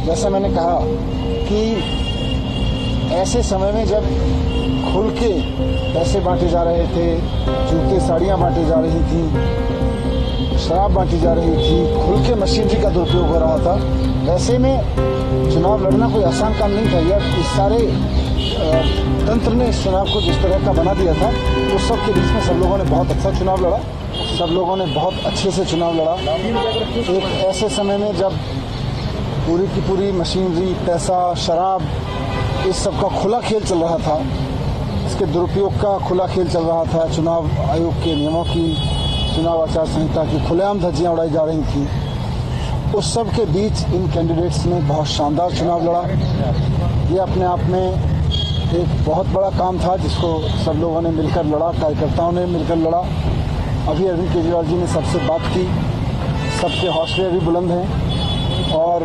जैसा मैंने कहा कि ऐसे समय में जब खुल के पैसे बांटे जा रहे थे, जूते साड़ियाँ बांटी जा रही थी, शराब बांटी जा रही थी, खुल के मशीनरी का दुरुपयोग हो रहा था, वैसे में चुनाव लड़ना कोई आसान काम नहीं था। यह इस सारे तंत्र ने इस चुनाव को जिस तरह का बना दिया था, उस सब के बीच में सब लोगों ने बहुत अच्छा चुनाव लड़ा, सब लोगों ने बहुत अच्छे से चुनाव लड़ा। एक ऐसे समय में जब पूरी की पूरी मशीनरी, पैसा, शराब, इस सब का खुला खेल चल रहा था, इसके दुरुपयोग का खुला खेल चल रहा था, चुनाव आयोग के नियमों की, चुनाव आचार संहिता की खुलेआम धज्जियां उड़ाई जा रही थी, उस सब के बीच इन कैंडिडेट्स ने बहुत शानदार चुनाव लड़ा। ये अपने आप में एक बहुत बड़ा काम था जिसको सब लोगों ने मिलकर लड़ा, कार्यकर्ताओं ने मिलकर लड़ा। अभी अरविंद केजरीवाल जी ने सबसे बात की, सबके हौसले भी बुलंद हैं और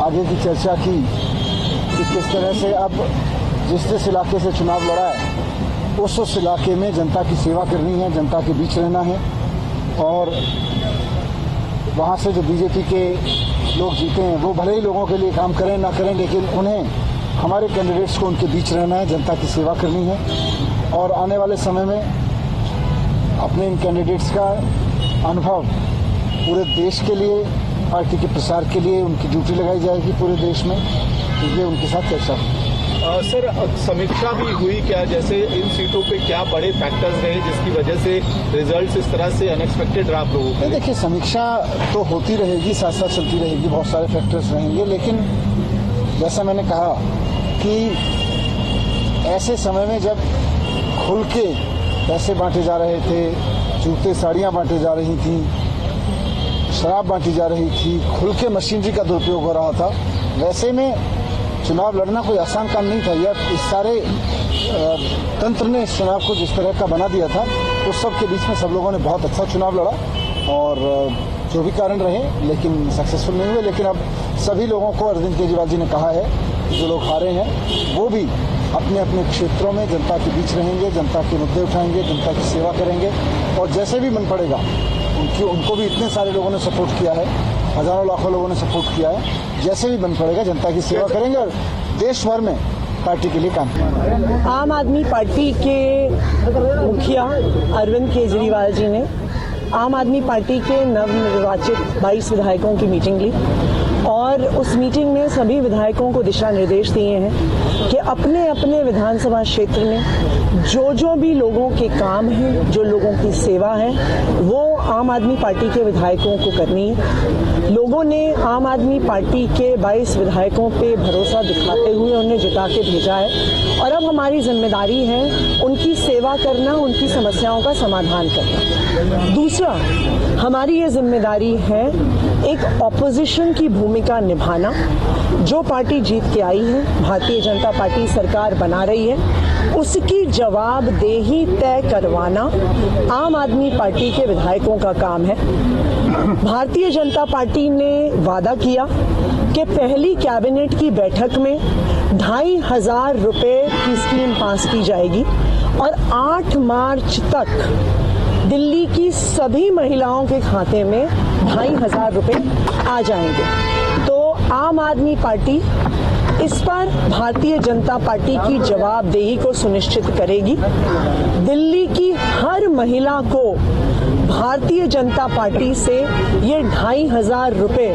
आगे की चर्चा की कि किस तरह से अब जिस इलाके से चुनाव लड़ा है उस इलाके में जनता की सेवा करनी है, जनता के बीच रहना है और वहाँ से जो बीजेपी के लोग जीते हैं वो भले ही लोगों के लिए काम करें ना करें, लेकिन उन्हें हमारे कैंडिडेट्स को उनके बीच रहना है, जनता की सेवा करनी है और आने वाले समय में अपने इन कैंडिडेट्स का अनुभव पूरे देश के लिए, पार्टी के प्रसार के लिए उनकी ड्यूटी लगाई जाएगी पूरे देश में, ये उनके साथ चर्चा हुई। सर, समीक्षा भी हुई क्या, जैसे इन सीटों पे क्या बड़े फैक्टर्स रहे जिसकी वजह से रिजल्ट्स इस तरह से अनएक्सपेक्टेड रहा आप लोगों को? देखिए, समीक्षा तो होती रहेगी, साथ साथ चलती रहेगी, बहुत सारे फैक्टर्स रहेंगे, लेकिन जैसा मैंने कहा कि ऐसे समय में जब खुल के पैसे बांटे जा रहे थे, जूते साड़ियाँ बांटी जा रही थी, शराब बांटी जा रही थी, खुल के मशीनरी का दुरुपयोग हो रहा था, वैसे में चुनाव लड़ना कोई आसान काम नहीं था। यह इस सारे तंत्र ने इस चुनाव को जिस तरह का बना दिया था, उस सब के बीच में सब लोगों ने बहुत अच्छा चुनाव लड़ा और जो भी कारण रहे लेकिन सक्सेसफुल नहीं हुए। लेकिन अब सभी लोगों को अरविंद केजरीवाल जी ने कहा है जो लोग हारे हैं वो भी अपने अपने क्षेत्रों में जनता के बीच रहेंगे, जनता के मुद्दे उठाएंगे, जनता की सेवा करेंगे और जैसे भी मन पड़ेगा उनको भी इतने सारे लोगों ने सपोर्ट किया है, हजारों लाखों लोगों ने सपोर्ट किया है, जैसे भी बन पड़ेगा जनता की सेवा करेंगे और देश भर में पार्टी के लिए काम करेंगे। आम आदमी पार्टी के मुखिया अरविंद केजरीवाल जी ने आम आदमी पार्टी के नवनिर्वाचित 22 विधायकों की मीटिंग ली और उस मीटिंग में सभी विधायकों को दिशा निर्देश दिए हैं कि अपने अपने विधानसभा क्षेत्र में जो भी लोगों के काम हैं, जो लोगों की सेवा है, वो आम आदमी पार्टी के विधायकों को करनी है। लोगों ने आम आदमी पार्टी के 22 विधायकों पे भरोसा दिखाते हुए उन्हें जिता के भेजा है और अब हमारी जिम्मेदारी है उनकी सेवा करना, उनकी समस्याओं का समाधान करना। दूसरा, हमारी ये जिम्मेदारी है एक ऑपोजिशन की भूमिका निभाना। जो पार्टी जीत के आई है, भारतीय जनता पार्टी सरकार बना रही है, उसकी जवाबदेही तय करवाना आम आदमी पार्टी के विधायकों का काम है। भारतीय जनता पार्टी ने वादा किया कि पहली कैबिनेट की बैठक में 2,500 रुपए की स्कीम पास की जाएगी और 8 मार्च तक दिल्ली की सभी महिलाओं के खाते में 2,500 रुपए आ जाएंगे। तो आम आदमी पार्टी इस पर भारतीय जनता पार्टी की जवाबदेही को सुनिश्चित करेगी। दिल्ली की हर महिला को भारतीय जनता पार्टी से ये 2,500 रुपए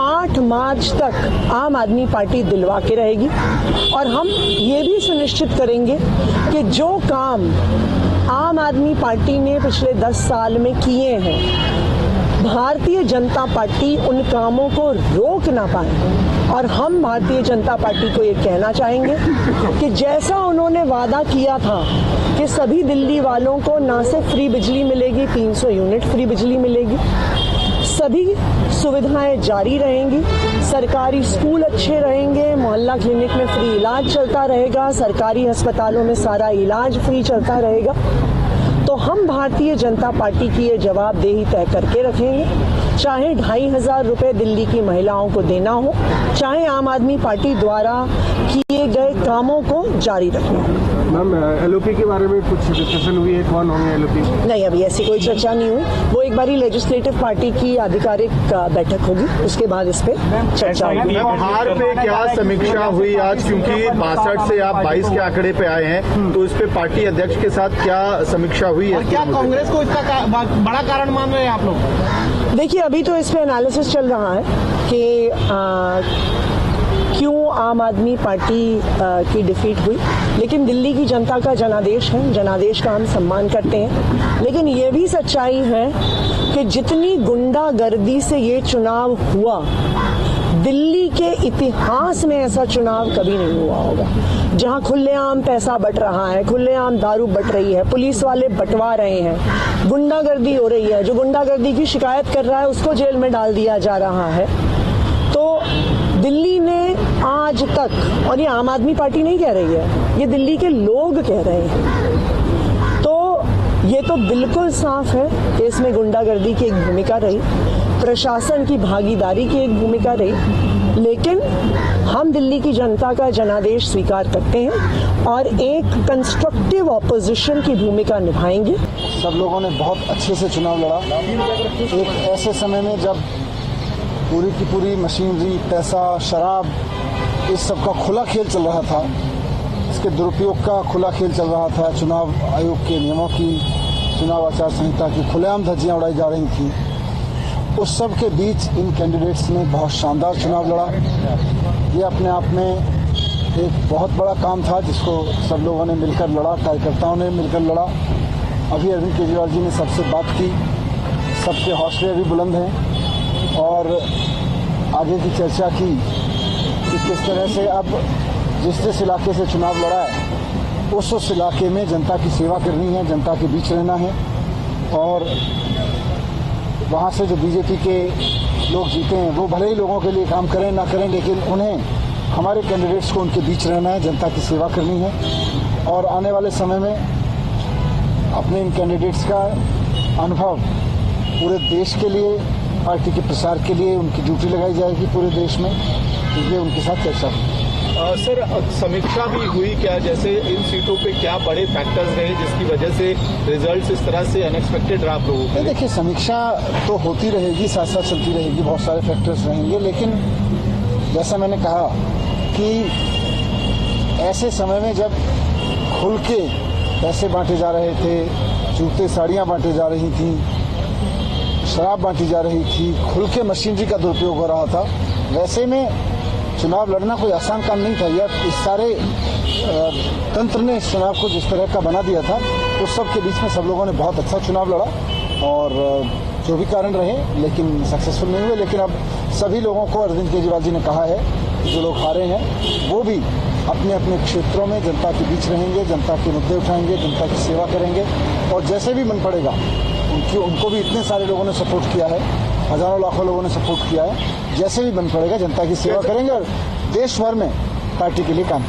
8 मार्च तक आम आदमी पार्टी दिलवा के रहेगी और हम ये भी सुनिश्चित करेंगे कि जो काम आम आदमी पार्टी ने पिछले 10 साल में किए हैं, भारतीय जनता पार्टी उन कामों को रोक ना पाए। और हम भारतीय जनता पार्टी को ये कहना चाहेंगे कि जैसा उन्होंने वादा किया था कि सभी दिल्ली वालों को ना सिर्फ फ्री बिजली मिलेगी, 300 यूनिट फ्री बिजली मिलेगी, सभी सुविधाएं जारी रहेंगी, सरकारी स्कूल अच्छे रहेंगे, मोहल्ला क्लिनिक में फ्री इलाज चलता रहेगा, सरकारी अस्पतालों में सारा इलाज फ्री चलता रहेगा। तो हम भारतीय जनता पार्टी की ये जवाबदेही तय करके रखेंगे चाहे 2,500 रुपए दिल्ली की महिलाओं को देना हो, चाहे आम आदमी पार्टी द्वारा किए गए कामों को जारी रखना हो। मैम, एलओपी के बारे में कुछ डिस्कशन हुई है, कौन होंगे एलओपी? नहीं, अभी ऐसी कोई चर्चा नहीं हुई। वो एक बारी लेजिस्लेटिव पार्टी की आधिकारिक बैठक होगी, उसके बाद इस पे चर्चा होगी। हार पे क्या समीक्षा हुई आज, क्योंकि 62 से आप 22 के आंकड़े पे आए हैं, तो इस पे पार्टी अध्यक्ष के साथ क्या समीक्षा हुई है? क्या कांग्रेस को इसका बड़ा कारण मान रहे हैं आप लोग? देखिए, अभी तो इस पे एनालिसिस चल रहा है कि क्यों आम आदमी पार्टी की डिफीट हुई, लेकिन दिल्ली की जनता का जनादेश है, जनादेश का हम सम्मान करते हैं। लेकिन ये भी सच्चाई है कि जितनी गुंडागर्दी से ये चुनाव हुआ, दिल्ली के इतिहास में ऐसा चुनाव कभी नहीं हुआ होगा। जहां खुलेआम पैसा बट रहा है, खुलेआम दारू बट रही है, पुलिस वाले बंटवा रहे हैं, गुंडागर्दी हो रही है, जो गुंडागर्दी की शिकायत कर रहा है उसको जेल में डाल दिया जा रहा है। तो दिल्ली ने आज तक, और ये आम आदमी पार्टी नहीं कह रही है, ये दिल्ली के लोग कह रहे हैं, तो ये तो बिल्कुल साफ है कि इसमें गुंडागर्दी की एक भूमिका रही, प्रशासन की भागीदारी की एक भूमिका रही। लेकिन हम दिल्ली की जनता का जनादेश स्वीकार करते हैं और एक कंस्ट्रक्टिव ऑपोजिशन की भूमिका निभाएंगे। सब लोगों ने बहुत अच्छे से चुनाव लड़ा। एक ऐसे समय में जब पूरी की पूरी मशीनरी, पैसा, शराब, इस सब का खुला खेल चल रहा था, इसके दुरुपयोग का खुला खेल चल रहा था, चुनाव आयोग के नियमों की, चुनाव आचार संहिता की खुलेआम धज्जियां उड़ाई जा रही थी। उस सब के बीच इन कैंडिडेट्स ने बहुत शानदार चुनाव लड़ा। ये अपने आप में एक बहुत बड़ा काम था जिसको सब लोगों ने मिलकर लड़ा, कार्यकर्ताओं ने मिलकर लड़ा। अभी अरविंद केजरीवाल जी ने सबसे बात की, सबके हौसले अभी बुलंद हैं और आगे की चर्चा की कि किस तरह से अब जिस इलाके से चुनाव लड़ा है उस इलाके में जनता की सेवा करनी है, जनता के बीच रहना है और वहाँ से जो बीजेपी के लोग जीते हैं वो भले ही लोगों के लिए काम करें ना करें, लेकिन उन्हें, हमारे कैंडिडेट्स को उनके बीच रहना है, जनता की सेवा करनी है और आने वाले समय में अपने इन कैंडिडेट्स का अनुभव पूरे देश के लिए, पार्टी के प्रसार के लिए उनकी ड्यूटी लगाई जाएगी पूरे देश में, इसलिए उनके साथ चर्चा हुई। सर, समीक्षा भी हुई क्या, जैसे इन सीटों पे क्या बड़े फैक्टर्स रहे जिसकी वजह से रिजल्ट्स इस तरह से अनएक्सपेक्टेड रहा आप लोगों को? देखिए, समीक्षा तो होती रहेगी, साथ साथ चलती रहेगी, बहुत सारे फैक्टर्स रहेंगे, लेकिन जैसा मैंने कहा कि ऐसे समय में जब खुल के पैसे बांटे जा रहे थे, जूते साड़ियाँ बांटे जा रही थी, शराब बांटी जा रही थी, खुल के मशीनरी का दुरुपयोग हो रहा था, वैसे में चुनाव लड़ना कोई आसान काम नहीं था। यह इस सारे तंत्र ने इस चुनाव को जिस तरह का बना दिया था, उस सब के बीच में सब लोगों ने बहुत अच्छा चुनाव लड़ा और जो भी कारण रहे लेकिन सक्सेसफुल नहीं हुए। लेकिन अब सभी लोगों को अरविंद केजरीवाल जी ने कहा है कि जो लोग हारे हैं वो भी अपने अपने क्षेत्रों में जनता के बीच रहेंगे, जनता के मुद्दे उठाएंगे, जनता की सेवा करेंगे और जैसे भी मन पड़ेगा उनको भी इतने सारे लोगों ने सपोर्ट किया है, हजारों लाखों लोगों ने सपोर्ट किया है, जैसे भी बन पड़ेगा जनता की सेवा करेंगे और देश भर में पार्टी के लिए काम